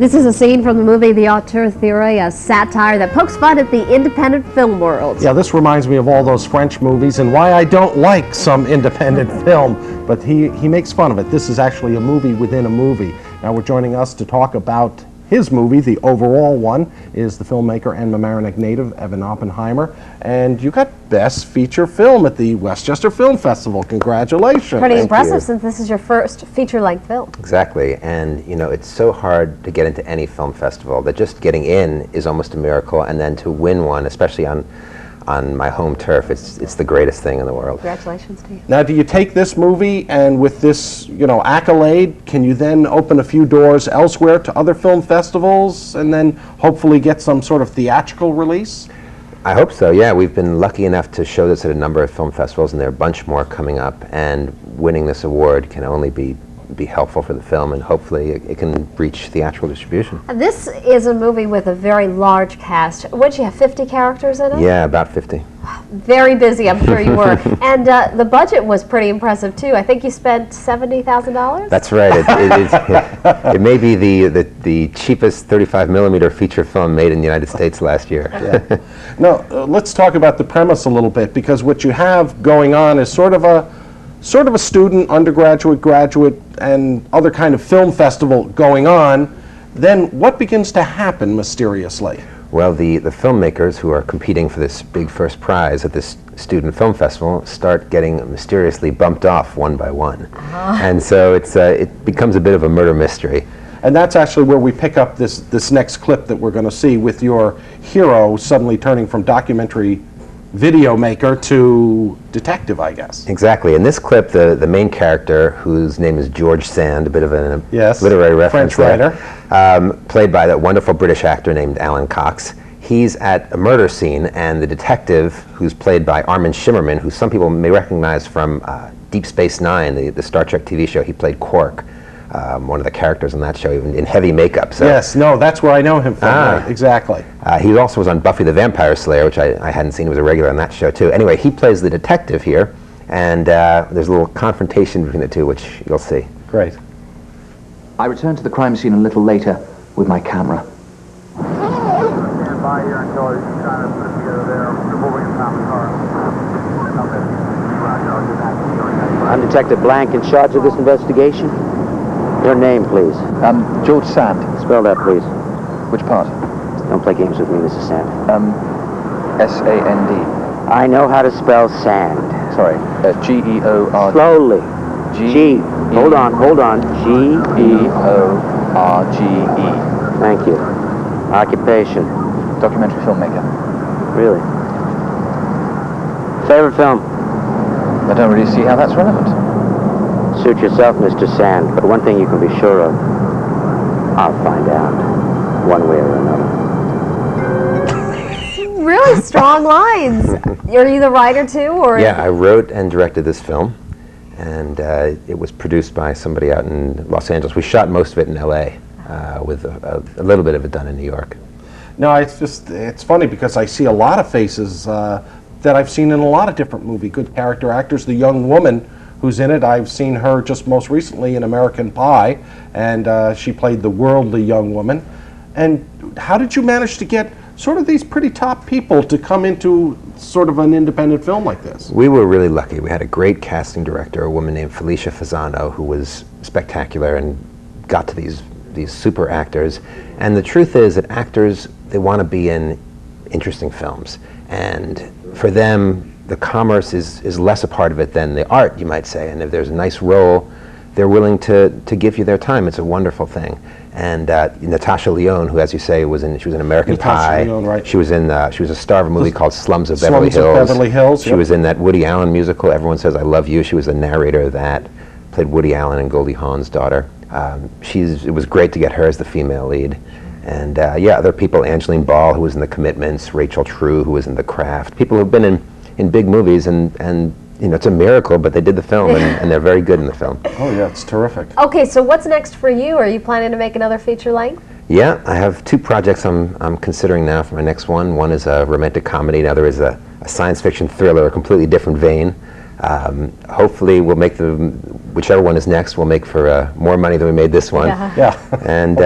This is a scene from the movie The Auteur Theory, a satire that pokes fun at the independent film world. Yeah, this reminds me of all those French movies and why I don't like some independent film, but he makes fun of it. This is actually a movie within a movie. Now we're joining us to talk about his movie. The overall one is the filmmaker and Mamaroneck native Evan Oppenheimer, and you got Best Feature Film at the Westchester Film Festival. Congratulations. Pretty impressive since this is your first feature-length film. Exactly, and you know, it's so hard to get into any film festival that just getting in is almost a miracle, and then to win one, especially on my home turf, it's the greatest thing in the world. Congratulations to you. Now, do you take this movie and with this, accolade, can you then open a few doors elsewhere to other film festivals and then hopefully get some sort of theatrical release? I hope so, yeah. We've been lucky enough to show this at a number of film festivals, and there are a bunch more coming up, and winning this award can only be helpful for the film, and hopefully it can reach theatrical distribution. This is a movie with a very large cast. What, you have 50 characters in it? Yeah, about 50. Very busy, I'm sure you were. And the budget was pretty impressive too. I think you spent $70,000? That's right. It may be the cheapest 35mm feature film made in the United States last year. Yeah. Now, let's talk about the premise a little bit, because what you have going on is sort of a student, undergraduate, graduate, and other kind of film festival going on. Then what begins to happen mysteriously? Well, the filmmakers who are competing for this big first prize at this student film festival start getting mysteriously bumped off one by one. And so it becomes a bit of a murder mystery. And that's actually where we pick up this next clip that we're going to see, with your hero suddenly turning from documentary video maker to detective, I guess. Exactly. In this clip, the main character, whose name is George Sand, a bit of a yes, literary reference French writer, played by that wonderful British actor named Alan Cox. He's at a murder scene, and the detective, who's played by Armin Shimmerman, who some people may recognize from Deep Space Nine, the Star Trek TV show. He played Quark, one of the characters on that show, even in heavy makeup. So. Yes, no, that's where I know him from. Right, exactly. He also was on Buffy the Vampire Slayer, which I hadn't seen. He was a regular on that show too. Anyway, he plays the detective here, and there's a little confrontation between the two, which you'll see. Great. I returned to the crime scene a little later with my camera. Stand by here until he's trying to put it together there. Removing him from the car. I'm Detective Blank, in charge of this investigation. Your name, please. George Sand. Spell that, please. Which part? Don't play games with me, Mr. Sand. S-A-N-D. I know how to spell sand. Sorry, G-E-O-R... Slowly. G. Hold on. G-E-O-R-G-E. Thank you. Occupation. Documentary filmmaker. Really? Favorite film? I don't really see how that's relevant. Suit yourself, Mr. Sand, but one thing you can be sure of, I'll find out, one way or another. Really strong lines. Are you the writer too, or? Yeah, I wrote and directed this film, and it was produced by somebody out in Los Angeles. We shot most of it in LA, with a little bit of it done in New York. No, it's funny because I see a lot of faces that I've seen in a lot of different movies, good character actors. The young woman who's in it, I've seen her just most recently in American Pie, and she played the worldly young woman. And how did you manage to get sort of these pretty top people to come into sort of an independent film like this? We were really lucky. We had a great casting director, a woman named Felicia Fasano, who was spectacular and got to these super actors. And the truth is that actors, they want to be in interesting films. And for them, the commerce is less a part of it than the art, you might say. And if there's a nice role, they're willing to give you their time. It's a wonderful thing. And Natasha Lyonne, who, as you say, she was in American Pie. Lyonne, right. She was a star of a movie called Slums of Slums of Beverly Hills. She was in that Woody Allen musical, Everyone Says I Love You. She was the narrator of that. Played Woody Allen and Goldie Hawn's daughter. It was great to get her as the female lead. And other people, Angeline Ball, who was in The Commitments, Rachel True, who was in The Craft. People who've been in big movies, and it's a miracle, but they did the film, and they're very good in the film. Oh yeah, it's terrific. Okay, so what's next for you? Are you planning to make another feature length? Yeah, I have two projects I'm considering now for my next one. One is a romantic comedy, the other is a science fiction thriller, a completely different vein. Hopefully we'll make whichever one is next, we'll make for more money than we made this one. Yeah. And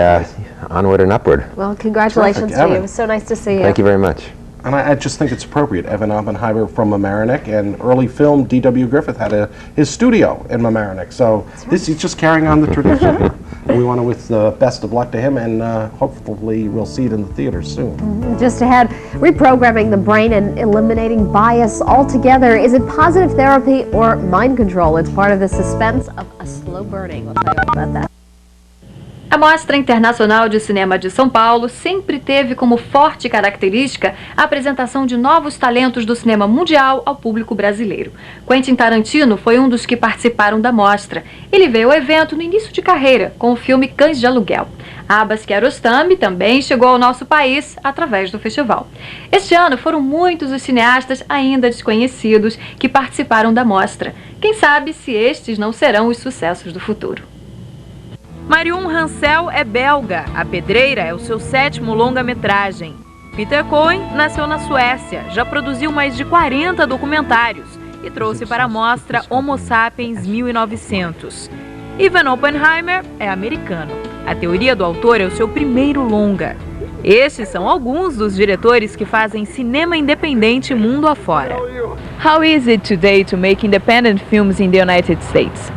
onward and upward. Well, congratulations Terrific, to you. Evan. It was so nice to see you. Thank you very much. And I just think it's appropriate. Evan Oppenheimer from Mamaroneck, and early film, D.W. Griffith had his studio in Mamaroneck. So this is just carrying on the tradition. And we want to wish the best of luck to him, and hopefully we'll see it in the theaters soon. Just ahead, reprogramming the brain and eliminating bias altogether. Is it positive therapy or mind control? It's part of the suspense of A Slow Burning. We'll tell you all about that. A Mostra Internacional de Cinema de São Paulo sempre teve como forte característica a apresentação de novos talentos do cinema mundial ao público brasileiro. Quentin Tarantino foi um dos que participaram da mostra. Ele veio ao evento no início de carreira, com o filme Cães de Aluguel. Abbas Kiarostami também chegou ao nosso país através do festival. Este ano foram muitos os cineastas ainda desconhecidos que participaram da mostra. Quem sabe se estes não serão os sucessos do futuro. Marion Hansel é belga. A Pedreira é o seu 7º longa-metragem. Peter Cohen nasceu na Suécia, já produziu mais de 40 documentários e trouxe para a mostra Homo Sapiens 1900. Evan Oppenheimer é americano. A Teoria do Autor é o seu primeiro longa. Estes são alguns dos diretores que fazem cinema independente mundo afora. How is it today to make independent films in the United States?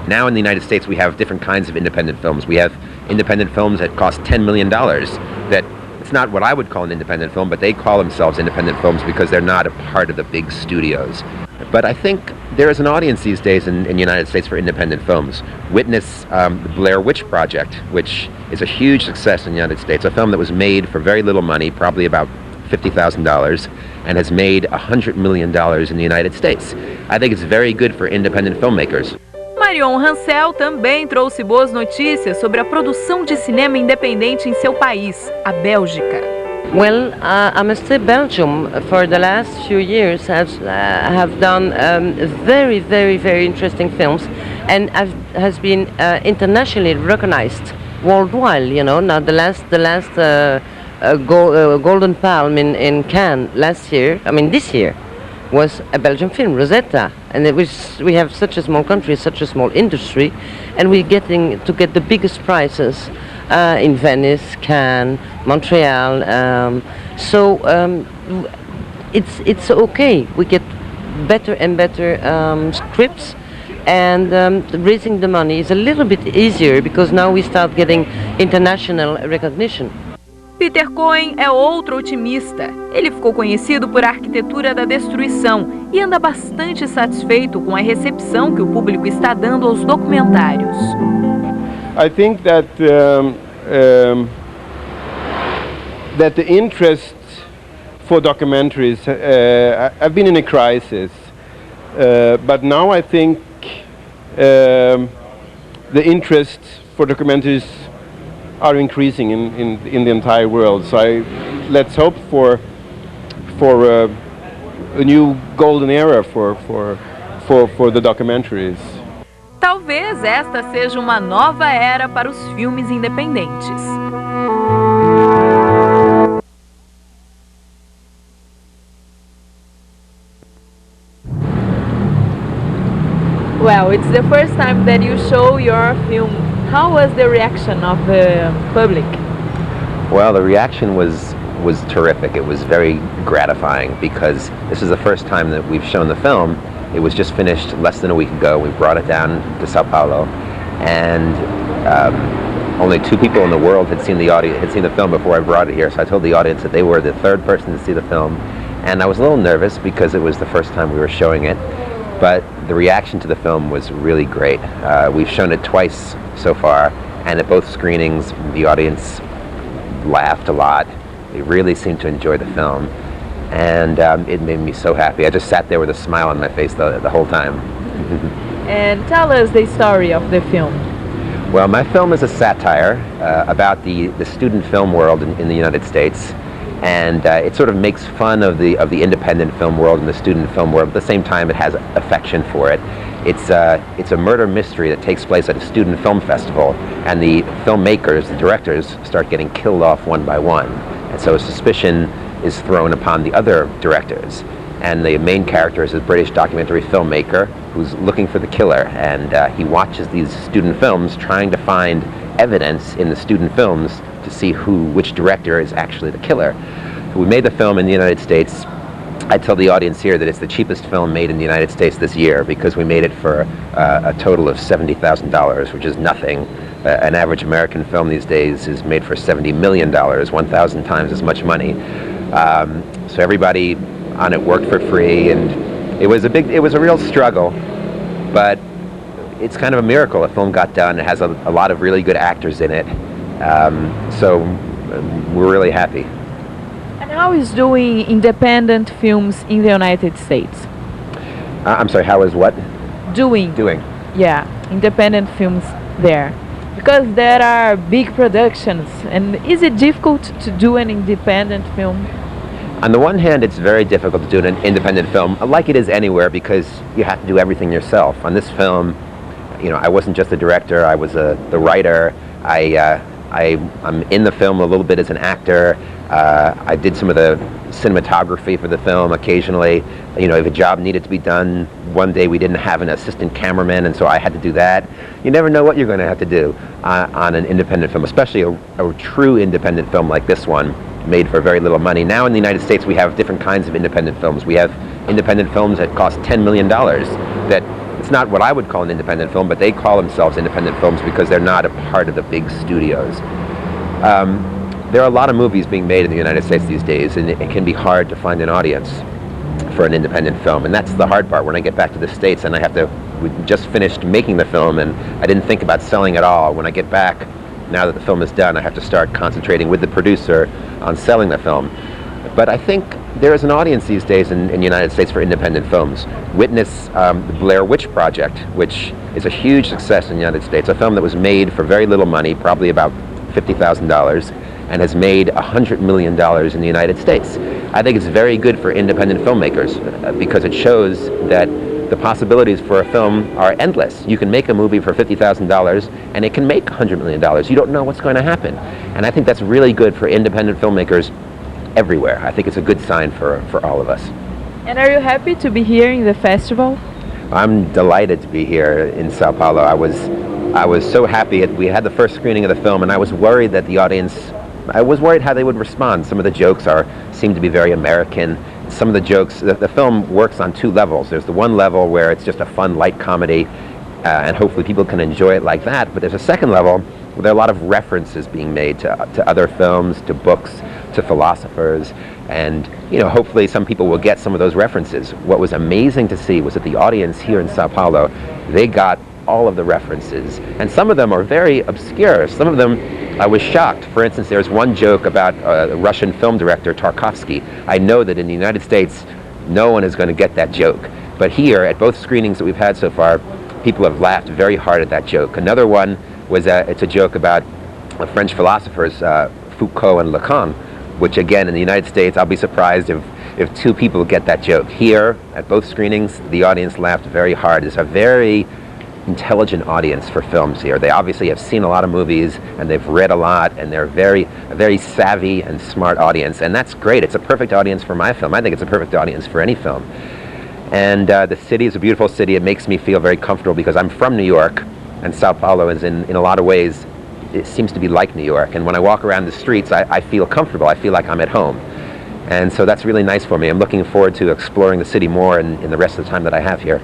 Now in the United States we have different kinds of independent films. We have independent films that cost $10 million that it's not what I would call an independent film, but they call themselves independent films because they're not a part of the big studios. But I think there is an audience these days in the United States for independent films. Witness the Blair Witch Project, which is a huge success in the United States, a film that was made for very little money, probably about $50,000, and has made $100 million in the United States. I think it's very good for independent filmmakers. Marion Hansel também trouxe boas notícias sobre a produção de cinema independente em seu país, a Bélgica. Well, I must say Belgium for the last few years have done very, very, very interesting films, and has been internationally recognized worldwide. You know, now the last Golden Palm in Cannes this year, was a Belgian film, Rosetta, and we have such a small country, such a small industry, and we're getting to get the biggest prizes in Venice, Cannes, Montreal. So it's okay. We get better and better scripts, and raising the money is a little bit easier because now we start getting international recognition. Peter Cohen é outro otimista. Ele ficou conhecido por A Arquitetura da Destruição e anda bastante satisfeito com a recepção que o público está dando aos documentários. I think that that the interest for documentaries I've been in a crisis, but now I think the interest for documentaries are increasing in the entire world. So let's hope for a new golden era for the documentaries. Talvez esta seja uma nova era para os filmes independentes. Well, it's the first time that you show your film. How was the reaction of the public? Well, the reaction was terrific. It was very gratifying because this is the first time that we've shown the film. It was just finished less than a week ago. We brought it down to Sao Paulo, and only 2 people in the world had seen the film before I brought it here. So I told the audience that they were the 3rd person to see the film, and I was a little nervous because it was the first time we were showing it. But the reaction to the film was really great. We've shown it twice so far, and at both screenings, the audience laughed a lot. They really seemed to enjoy the film, and it made me so happy. I just sat there with a smile on my face the whole time. And tell us the story of the film. Well, my film is a satire about the student film world in the United States, and it sort of makes fun of the independent film world and the student film world. At the same time, it has affection for it. It's a murder mystery that takes place at a student film festival, and the filmmakers, the directors, start getting killed off one by one. And so suspicion is thrown upon the other directors. and the main character is a British documentary filmmaker who's looking for the killer, and he watches these student films trying to find evidence in the student films to see which director is actually the killer. We made the film in the United States. I tell the audience here that it's the cheapest film made in the United States this year because we made it for a total of $70,000, which is nothing. An average American film these days is made for $70 million, 1,000 times as much money. So everybody on it worked for free, and it was a real struggle, but it's kind of a miracle. A film got done. It has a lot of really good actors in it, so we're really happy. And how is doing independent films in the United States? I'm sorry, how is what? Doing. Yeah, independent films there. Because there are big productions, and is it difficult to do an independent film? On the one hand, it's very difficult to do an independent film, like it is anywhere, because you have to do everything yourself. On this film, I wasn't just the director, I was the writer. I'm in the film a little bit as an actor. I did some of the cinematography for the film occasionally. If a job needed to be done, one day we didn't have an assistant cameraman, and so I had to do that. You never know what you're going to have to do on an independent film, especially a true independent film like this one, made for very little money. Now in the United States we have different kinds of independent films. We have independent films that cost $10 million. That it's not what I would call an independent film, but they call themselves independent films because they're not a part of the big studios. There are a lot of movies being made in the United States these days, and it can be hard to find an audience for an independent film, and that's the hard part. When I get back to the States and we just finished making the film, and I didn't think about selling at all. When I get back, now that the film is done, I have to start concentrating with the producer on selling the film. But I think there is an audience these days in the United States for independent films. Witness the Blair Witch Project, which is a huge success in the United States, a film that was made for very little money, probably about $50,000, and has made $100 million in the United States. I think it's very good for independent filmmakers because it shows that the possibilities for a film are endless. You can make a movie for $50,000 and it can make $100 million. You don't know what's going to happen. And I think that's really good for independent filmmakers everywhere. I think it's a good sign for all of us. And are you happy to be here in the festival? I'm delighted to be here in Sao Paulo. I was so happy. We had the first screening of the film, and I was worried that the audience, I was worried how they would respond. Some of the jokes seem to be very American. Some of the jokes, the film works on two levels. There's the one level where it's just a fun, light comedy, and hopefully people can enjoy it like that. But there's a second level where there are a lot of references being made to other films, to books, to philosophers, and hopefully some people will get some of those references. What was amazing to see was that the audience here in Sao Paulo, they got all of the references, and some of them are very obscure. Some of them I was shocked. For instance, there's one joke about the Russian film director Tarkovsky. I know that in the United States no one is going to get that joke, but here at both screenings that we've had so far, people have laughed very hard at that joke. Another one was it's a joke about French philosophers Foucault and Lacan, which again in the United States I'll be surprised if two people get that joke. Here at both screenings the audience laughed very hard. It's a very intelligent audience for films here. They obviously have seen a lot of movies and they've read a lot, and they're a very savvy and smart audience, and that's great. It's a perfect audience for my film. I think it's a perfect audience for any film. And the city is a beautiful city. It makes me feel very comfortable because I'm from New York, and Sao Paulo is in a lot of ways, it seems to be like New York, and when I walk around the streets I feel comfortable. I feel like I'm at home, and so that's really nice for me. I'm looking forward to exploring the city more in the rest of the time that I have here.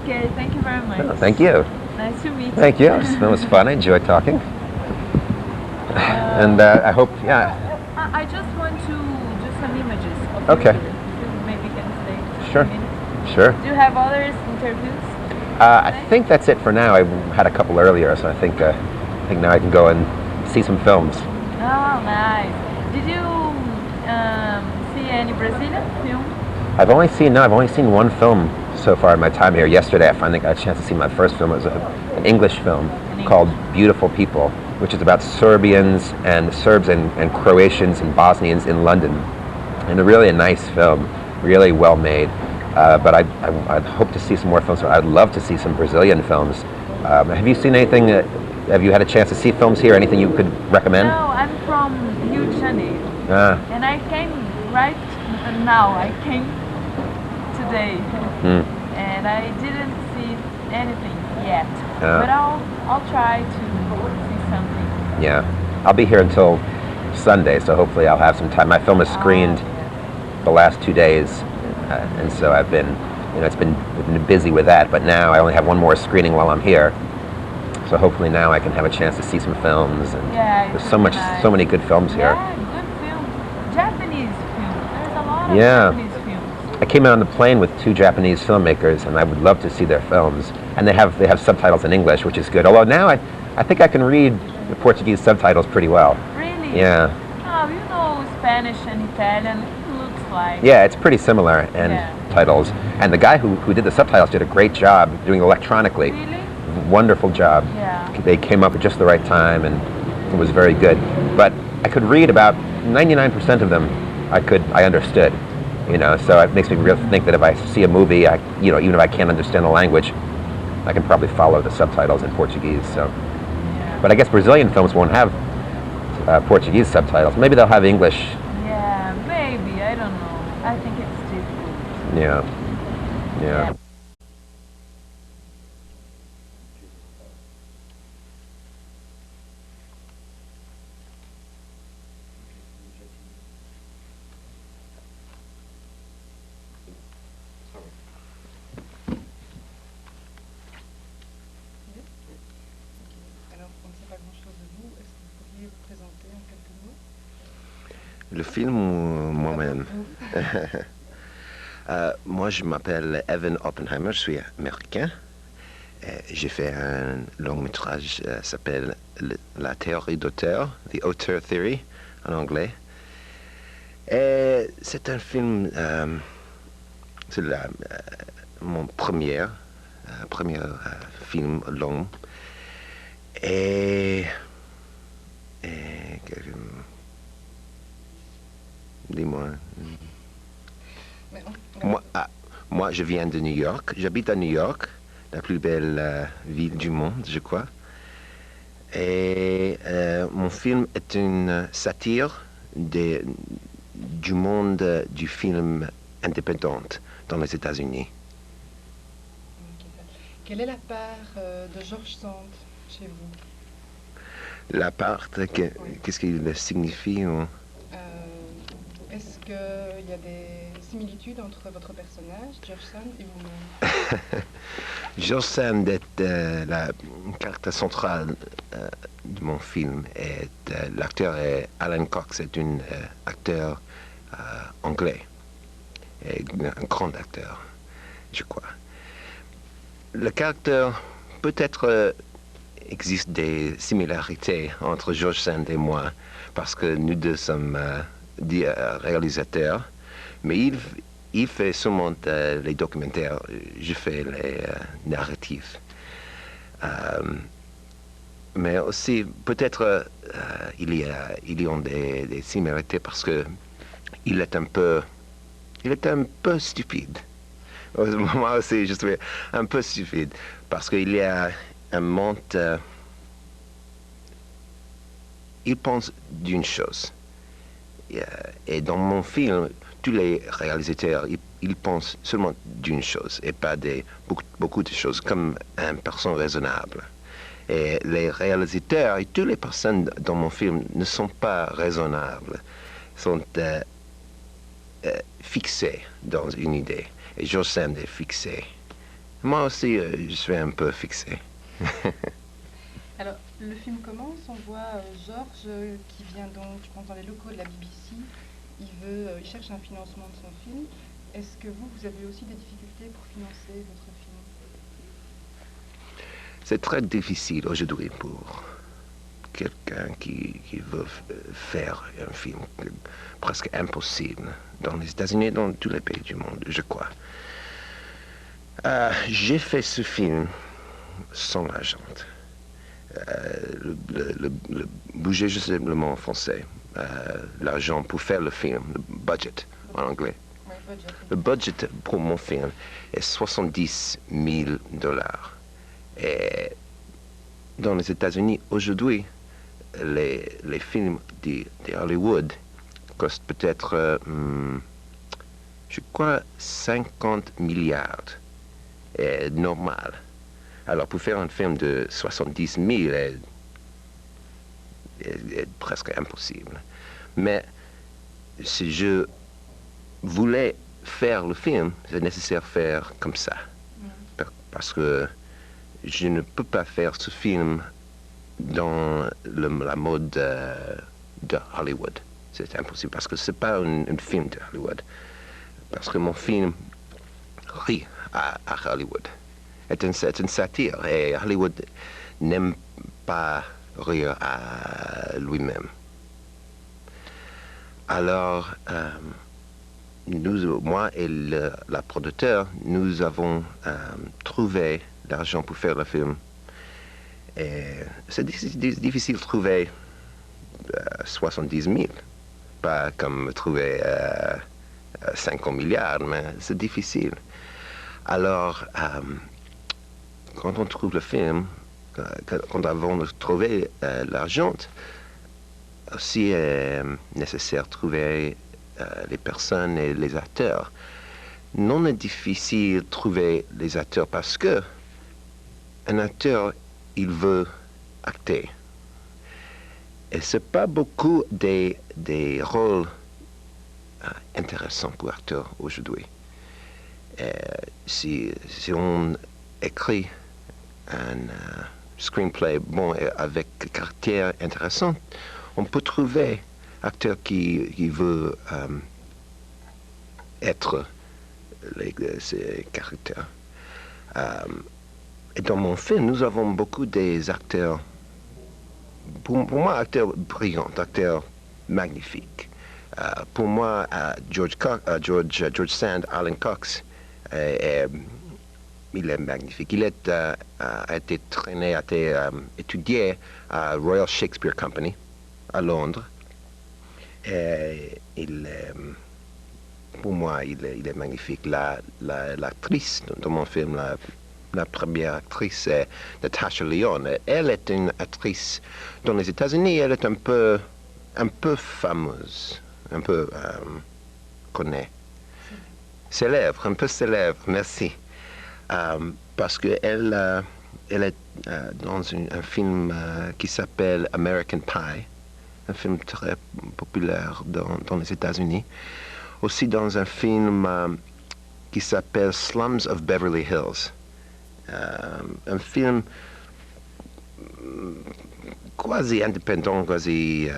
Okay, thank you very much. Oh, thank you. Nice to meet you. Thank you. That was fun. I enjoyed talking. And I hope, yeah. I just want to do some images of Okay. you. Maybe can stay. Sure. A minute. Sure. Do you have others interviews? I think that's it for now. I had a couple earlier, so I think now I can go and see some films. Oh, nice. Did you see any Brazilian film? I've only seen one film so far in my time here. Yesterday I finally got a chance to see my first film. It was an English film called Beautiful People, which is about Serbs and Croatians and Bosnians in London. And really a nice film, really well made. But I'd hope to see some more films. I'd love to see some Brazilian films. Have you seen anything? Have you had a chance to see films here? Anything you could recommend? No, I'm from Rio de Janeiro. And I came right now. I came today, and I didn't see anything yet. But I'll try to see something. Yeah, I'll be here until Sunday, so hopefully I'll have some time. My film is screened the last 2 days, and so I've been, we've been busy with that. But now I only have one more screening while I'm here, so hopefully now I can have a chance to see some films. And there's so many good films here. Yeah, good films, Japanese films. There's a lot of Japanese films. I came in on the plane with 2 Japanese filmmakers, and I would love to see their films. And they have subtitles in English, which is good. Although now I think I can read the Portuguese subtitles pretty well. Really? Yeah. Oh, you know Spanish and Italian, it looks like. Yeah, it's pretty similar in titles. And the guy who did the subtitles did a great job doing it electronically. Really? Wonderful job. Yeah. They came up at just the right time, and it was very good. But I could read about 99% of them. I understood. So it makes me really think that if I see a movie, even if I can't understand the language, I can probably follow the subtitles in Portuguese. So, but I guess Brazilian films won't have Portuguese subtitles. Maybe they'll have English. Yeah, maybe. I don't know. I think it's difficult. Yeah. Le film ou moi-même? Moi, je m'appelle Evan Oppenheimer, je suis américain. J'ai fait un long métrage qui s'appelle La théorie d'auteur, The Auteur Theory en anglais. Et c'est un film, c'est mon premier film long. Et dis-moi. Moi, je viens de New York. J'habite à New York, la plus belle ville du monde, je crois. Et mon film est une satire du monde du film indépendant dans les États-Unis. Quelle est la part de George Sand chez vous? La part, qu'est-ce qu'il signifie? Est-ce qu'il y a des similitudes entre votre personnage, George Sand, et vous-même? George Sand est la carte centrale de mon film. L'acteur est Alan Cox, c'est un acteur anglais, et un grand acteur, je crois. Le caractère, peut-être existe des similarités entre George Sand et moi, parce que nous deux sommes des réalisateurs, mais il fait seulement les documentaires, je fais les narratifs. Mais aussi, peut-être il y a des similarités parce que il est un peu stupide. Moi aussi, je suis un peu stupide parce qu'il y a un monde. Il pense d'une chose. Et dans mon film, tous les réalisateurs, ils pensent seulement d'une chose et pas beaucoup de choses, comme une personne raisonnable. Et les réalisateurs et toutes les personnes dans mon film ne sont pas raisonnables, sont fixés dans une idée. Et George Sand est fixé. Moi aussi, je suis un peu fixé. Alors, le film commence, on voit George qui vient donc, je pense, dans les locaux de la BBC. Il cherche un financement de son film. Est-ce que vous avez aussi des difficultés pour financer votre film? C'est très difficile aujourd'hui pour quelqu'un qui veut faire un film, presque impossible dans les États-Unis et dans tous les pays du monde, je crois. J'ai fait ce film sans argent. Le budget, je sais le mot en français, l'argent pour faire le film, le budget en anglais. Oui, budget. Le budget pour mon film est $70 000. Et dans les États-Unis, aujourd'hui, les films de Hollywood costent peut-être je crois 50 milliards est normal. Alors pour faire un film de 70 000 est presque impossible. Mais si je voulais faire le film, c'est nécessaire de faire comme ça. Parce que je ne peux pas faire ce film dans la mode de Hollywood. C'est impossible parce que ce n'est pas un film de Hollywood. Parce que mon film rit à Hollywood. C'est une satire et Hollywood n'aime pas rire à lui-même. Alors, moi et la producteur, nous avons trouvé l'argent pour faire le film. Et c'est difficile de trouver 70 000, pas comme trouver 50 milliards, mais c'est difficile. Alors, quand on trouve le film, quand on avons trouvé l'argent, aussi nécessaire de trouver les personnes et les acteurs. Non est difficile de trouver les acteurs parce que un acteur, il veut acter. Et c'est pas beaucoup des rôles intéressants pour acteurs aujourd'hui. Si on écrit un screenplay bon avec caractère intéressant, on peut trouver acteur qui veut être ces caractères. Et dans mon film, nous avons beaucoup des acteurs, pour moi, acteurs brillants, acteurs magnifiques. Pour moi, George Sand, Alan Cox, il est magnifique. Il a été traîné, a été étudié à Royal Shakespeare Company à Londres. Et pour moi, il est magnifique. L'actrice de mon film, la première actrice, c'est Natasha Lyonne. Elle est une actrice dans les États-Unis. Elle est un peu fameuse, un peu connue. Célèbre, un peu célèbre, merci. Parce qu'elle est dans un film qui s'appelle American Pie, un film très populaire dans les États-Unis. Aussi dans un film qui s'appelle Slums of Beverly Hills. Un film quasi indépendant, quasi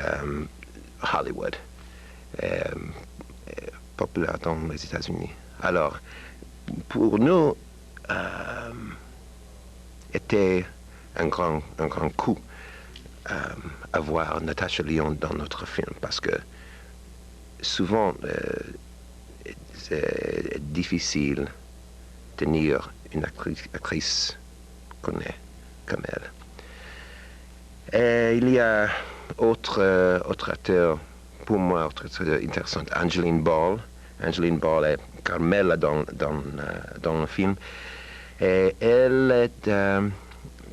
Hollywood, populaire dans les États-Unis. Alors, pour nous, était un grand coup avoir Natasha Lyonne dans notre film parce que souvent c'est difficile de tenir une actrice connue comme elle. Et il y a autre acteur pour moi très intéressant, Angeline Ball. Angeline Ball est Carmela dans le film. Et elle est,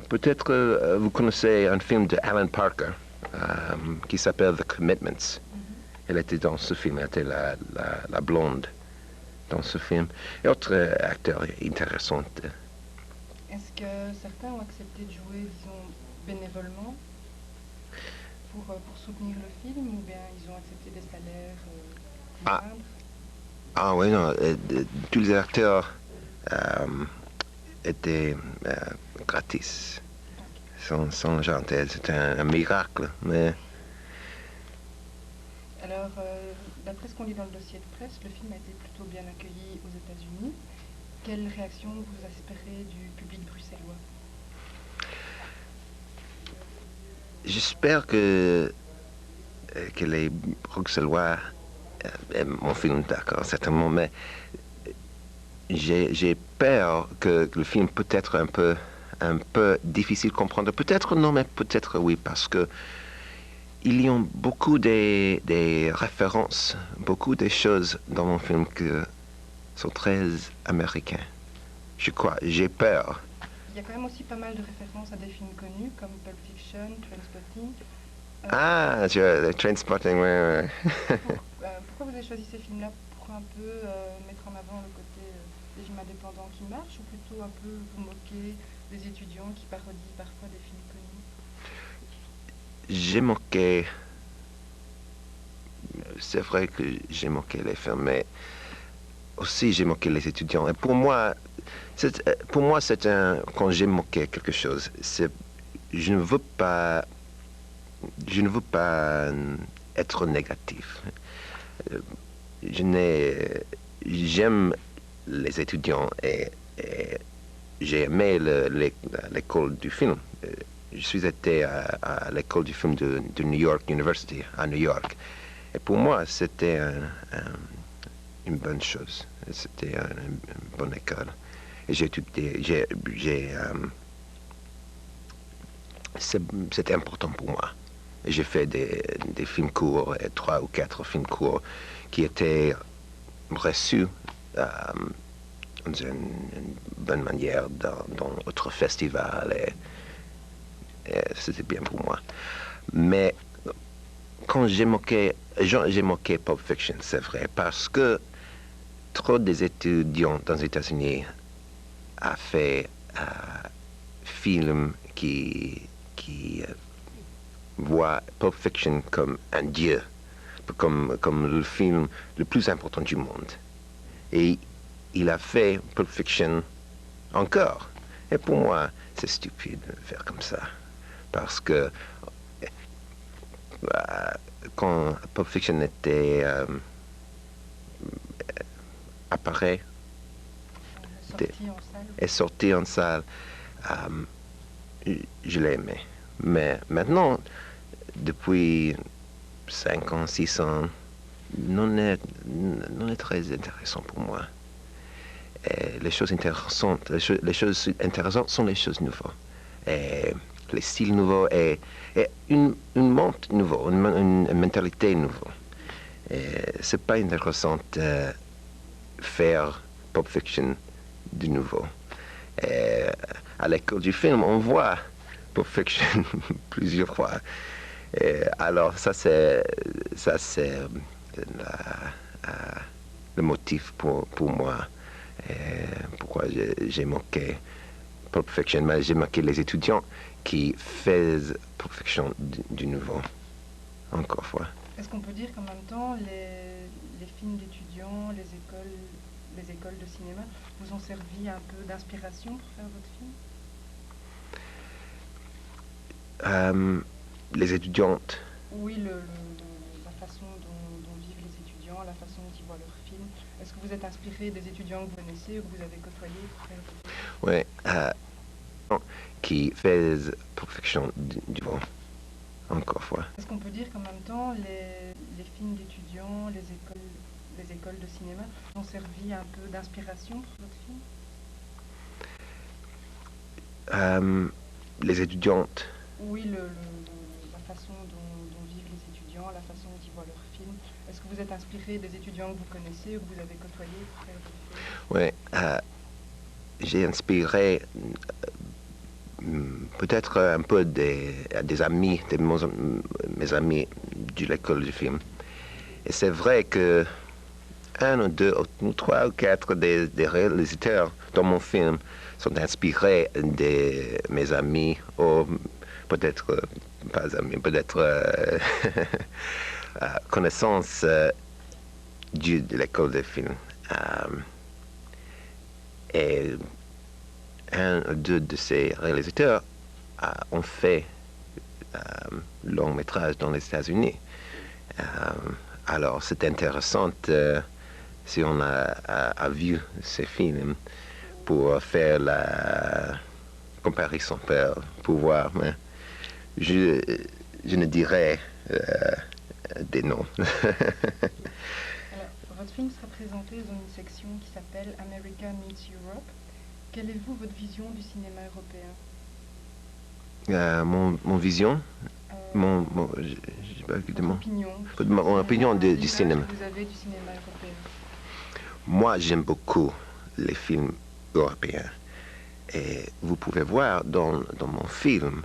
peut-être vous connaissez un film de Alan Parker qui s'appelle The Commitments. Elle était dans ce film, elle était la blonde dans ce film. Et autre acteur intéressant. Est-ce que certains ont accepté de jouer, disons, bénévolement pour soutenir le film ou bien ils ont accepté des salaires moindres? Ah oui, non, tous les acteurs étaient gratis, sans argent. C'était un miracle. Mais... Alors, d'après ce qu'on lit dans le dossier de presse, le film a été plutôt bien accueilli aux États-Unis. Quelle réaction vous espérez du public bruxellois? J'espère que les Bruxellois aiment mon film, d'accord, certainement, mais j'ai peur que le film peut être un peu difficile à comprendre. Peut-être non, mais peut-être oui, parce que il y a beaucoup des références, beaucoup des choses dans mon film qui sont très américains. Je crois, j'ai peur. Il y a quand même aussi pas mal de références à des films connus comme Pulp Fiction, Trainspotting. Trainspotting, oui. Pourquoi vous avez choisi ces films-là pour un peu mettre en avant le côté des films indépendants qui marchent, ou plutôt un peu vous moquer des étudiants qui parodient parfois des films connus? J'ai moqué, c'est vrai que j'ai moqué les films, mais aussi j'ai moqué les étudiants. Et pour moi, c'est quand j'ai moqué quelque chose, je ne veux pas être négatif. J'aime les étudiants et j'ai aimé l'école du film. Je suis été à l'école du film de New York University, à New York. Et pour moi, c'était une bonne chose. C'était une bonne école. Et j'ai étudié, c'était important pour moi. J'ai fait des films courts, 3 ou 4 films courts, qui étaient reçus d'une bonne manière dans notre festival. Et c'était bien pour moi. Mais quand j'ai moqué Pulp Fiction, c'est vrai, parce que trop des étudiants dans les États-Unis a fait film qui voit Pulp Fiction comme un dieu, comme le film le plus important du monde. Et il a fait Pulp Fiction encore. Et pour moi, c'est stupide de faire comme ça. Parce que quand Pulp Fiction est sorti en salle, je l'ai aimé. Mais maintenant, depuis 5 ans, 6 ans, non est très intéressant pour moi. Et les choses intéressantes, sont les choses nouvelles. Et les styles nouveaux et une monde nouveau, une mentalité nouvelle. C'est pas intéressant de faire Pulp Fiction de nouveau. Et à l'école du film, on voit Pulp Fiction plusieurs fois. Et alors ça c'est le motif pour moi. Pourquoi j'ai moqué Pulp Fiction, mais j'ai moqué les étudiants qui faisaient Pulp Fiction du nouveau, encore une fois. Est-ce qu'on peut dire qu'en même temps, les films d'étudiants, les écoles de cinéma vous ont servi un peu d'inspiration pour faire votre film? Les étudiantes. Oui, la façon dont vivent les étudiants, la façon dont ils voient leurs films. Est-ce que vous êtes inspiré des étudiants que vous connaissez ou que vous avez côtoyés pour faire votre film? Oui, qui faisaient Pulp Fiction du nouveau, encore une fois. Est-ce qu'on peut dire qu'en même temps, les films d'étudiants, les écoles de cinéma ont servi un peu d'inspiration pour votre film? Les étudiantes. Oui, la façon dont vivent les étudiants, la façon dont ils voient leurs films. Est-ce que vous êtes inspiré des étudiants que vous connaissez ou que vous avez côtoyés pour faire votre film? Oui, j'ai inspiré peut-être un peu des amis, mes amis de l'école du film. Et c'est vrai que 1 ou 2 ou 3 ou 4 des réalisateurs dans mon film sont inspirés de mes amis, ou peut-être pas amis, peut-être connaissances de l'école de film. Et 1 ou 2 de ces réalisateurs ont fait long métrage dans les États-Unis. Alors c'est intéressant si on a vu ces films pour faire la comparaison, pour voir. Mais je ne dirais des noms. Alors, votre film sera présenté dans une section qui s'appelle America Meets Europe. Quelle est, vous, votre vision du cinéma européen? Mon vision, mon opinion du cinéma. Que vous avez du cinéma européen? Moi, j'aime beaucoup les films européens. Et vous pouvez voir dans mon film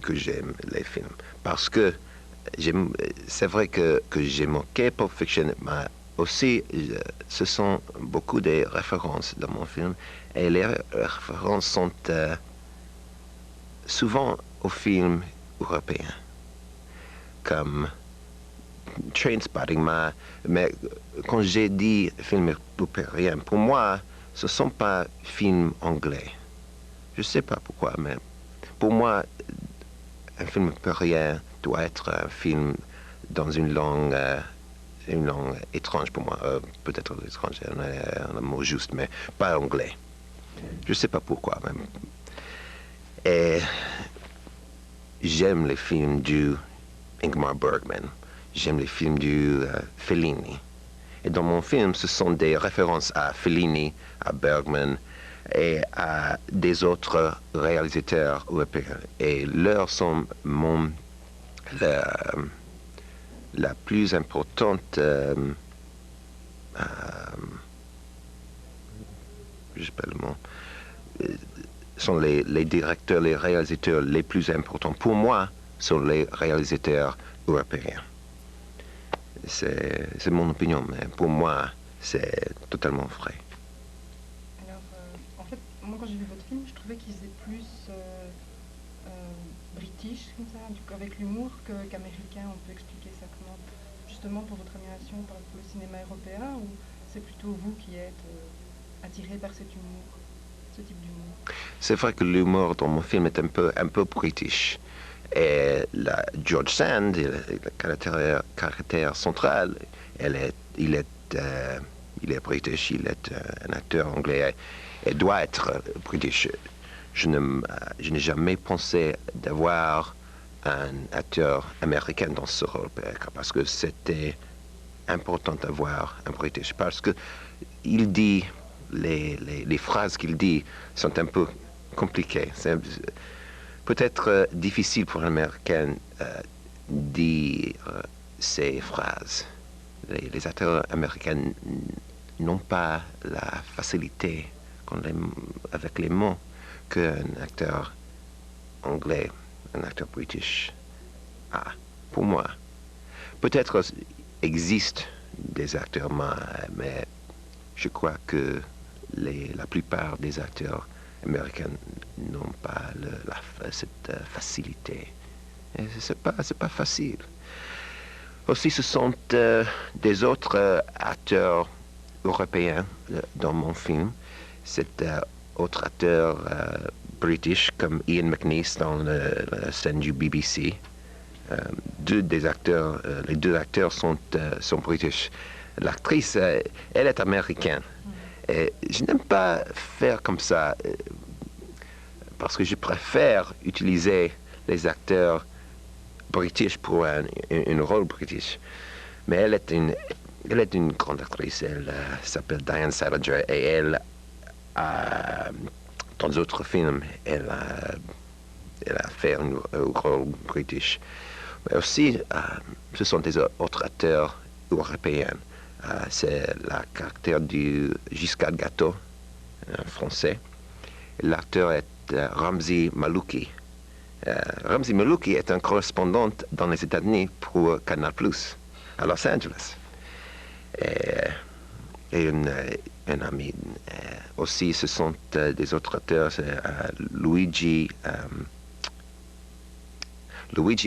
que j'aime les films. Parce que c'est vrai que j'ai moqué Pulp Fiction, mais aussi ce sont beaucoup de références dans mon film, et les références sont souvent aux films européens, comme Trainspotting, mais quand j'ai dit film européen, pour moi, ce ne sont pas films anglais. Je ne sais pas pourquoi, mais pour moi, un film européen doit être un film dans une langue étrange pour moi. Peut-être étrange, un mot juste, mais pas anglais. Je ne sais pas pourquoi même. Et j'aime les films du Ingmar Bergman. J'aime les films du Fellini. Et dans mon film, ce sont des références à Fellini, à Bergman et à des autres réalisateurs européens. Et leurs sont la plus importante je sais pas le mot, sont les directeurs, les réalisateurs les plus importants. Pour moi, sont les réalisateurs européens. C'est mon opinion, mais pour moi, c'est totalement vrai. Alors, en fait, moi quand j'ai vu votre film, je trouvais qu'il faisait plus british, comme ça, avec l'humour, qu'américain. On peut expliquer ça comment? Justement pour votre admiration pour le cinéma européen, ou c'est plutôt vous qui êtes attiré par cet humour, ce type d'humour? C'est vrai que l'humour dans mon film est un peu british. Et George Sand, le caractère central, il est british, il est un acteur anglais et doit être british. Je n'ai jamais pensé d'avoir un acteur américain dans ce rôle parce que c'était important d'avoir un british, parce que il dit les phrases qu'il dit sont un peu compliquées. C'est peut-être difficile pour un Américain dire ces phrases. Les acteurs américains n'ont pas la facilité avec les mots qu'un acteur anglais, un acteur british a. Pour moi, peut-être existe des acteurs, mais je crois que la plupart des acteurs américains n'ont pas cette facilité. C'est pas facile. Aussi, ce sont des autres acteurs européens dans mon film. C'est autre acteur british comme Ian McNeice dans la scène du BBC. Les deux acteurs sont british. L'actrice, elle est américaine. Et je n'aime pas faire comme ça parce que je préfère utiliser les acteurs british pour un rôle british. Mais elle est une grande actrice. Elle s'appelle Diane Salinger et elle dans d'autres films, elle a fait un rôle british. Mais aussi, ce sont des autres acteurs européens. C'est le caractère du Giscard d'Gâteau, français. L'acteur est Ramzi Malouki. Ramzi Malouki est un correspondant dans les États-Unis pour Canal+, à Los Angeles. Et un ami. Aussi, ce sont des autres acteurs, Luigi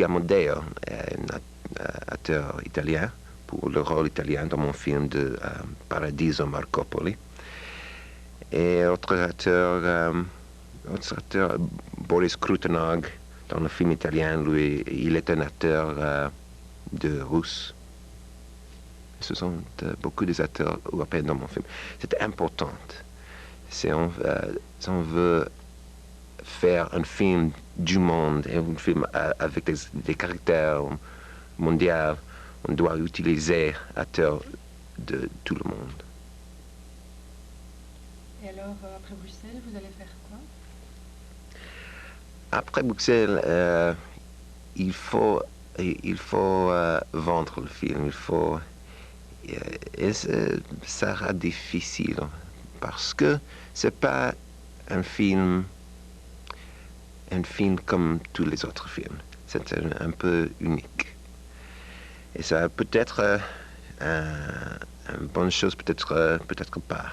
Amodeo, un acteur italien, pour le rôle italien dans mon film de Paradiso Marcopoli. Et autre acteur, Boris Krutenag, dans le film italien, lui, il est un acteur de russe. Ce sont beaucoup des acteurs européens dans mon film. C'est important. Si on veut faire un film du monde, un film avec des caractères mondiaux, on doit utiliser acteurs de tout le monde. Et alors, après Bruxelles, vous allez faire quoi? Après Bruxelles, il faut vendre le film. Et ça sera difficile parce que c'est pas un film comme tous les autres films. C'est un peu unique. Et ça peut être une bonne chose, peut-être pas.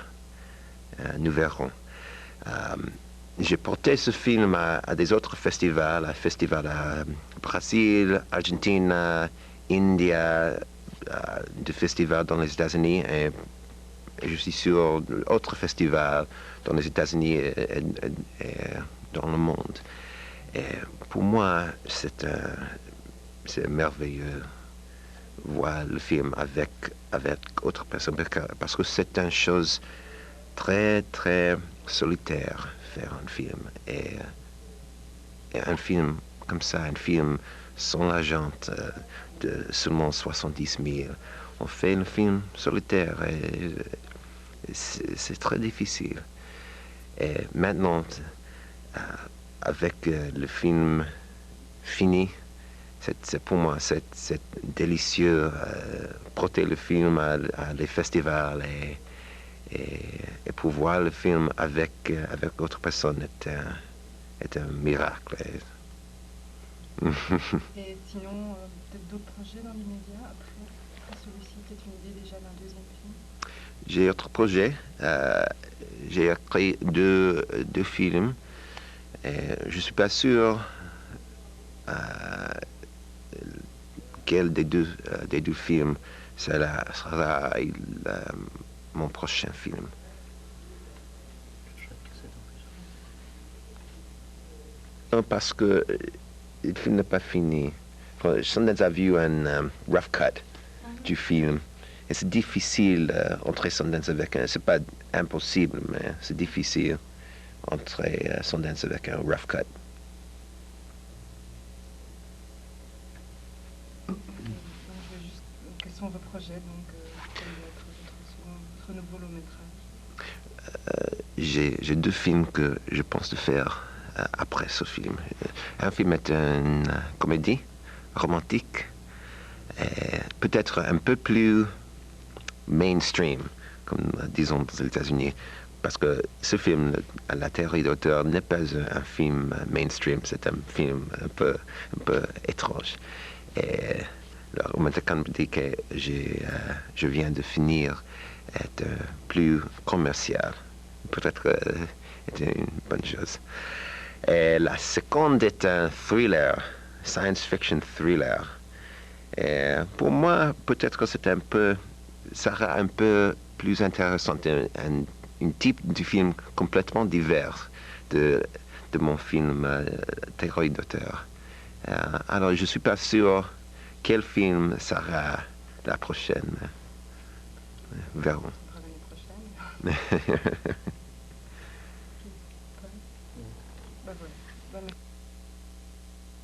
Nous verrons. J'ai porté ce film à des autres festivals, à festivals à Brésil, Argentine, India, des festivals dans les États-Unis, et je suis sur d'autres festivals dans les États-Unis et dans le monde. Et pour moi, c'est merveilleux voir le film avec autres personnes, parce que c'est une chose très, très solitaire, faire un film. Et un film comme ça, un film sans l'argent de seulement 70 000, on fait un film solitaire et c'est très difficile. Et maintenant, avec le film fini, pour moi, c'est délicieux porter le film à les festivals et pour voir le film avec d'autres personnes est un miracle. Et sinon, peut-être d'autres projets dans l'immédiat après celui-ci, peut-être une idée déjà d'un deuxième film? J'ai autre projet. J'ai écrit deux films. Et je ne suis pas sûr quel des deux films sera mon prochain film. Non, parce que le film n'est pas fini. Sundance a vu un rough cut du film. Et c'est difficile entrer Sundance avec un... C'est pas impossible, mais c'est difficile entrer Sundance avec un rough cut. Quels sont vos projets, donc, quel est votre nouveau long métrage? J'ai deux films que je pense de faire après ce film. Un film est une comédie romantique, peut-être un peu plus mainstream, comme disons aux États-Unis, parce que ce film, La Théorie d'auteur, n'est pas un film mainstream, c'est un film un peu étrange. Et la romantique comédie que je viens de finir est plus commercial. Peut-être que c'est une bonne chose. Et la seconde est un thriller, science fiction thriller. Et pour moi, peut-être que ça sera un peu plus intéressant, un type de film complètement divers de mon film Théorie d'auteur. Alors, je ne suis pas sûr quel film sera la prochaine. Verrons. L'année prochaine. Bah voilà. Bah, merci.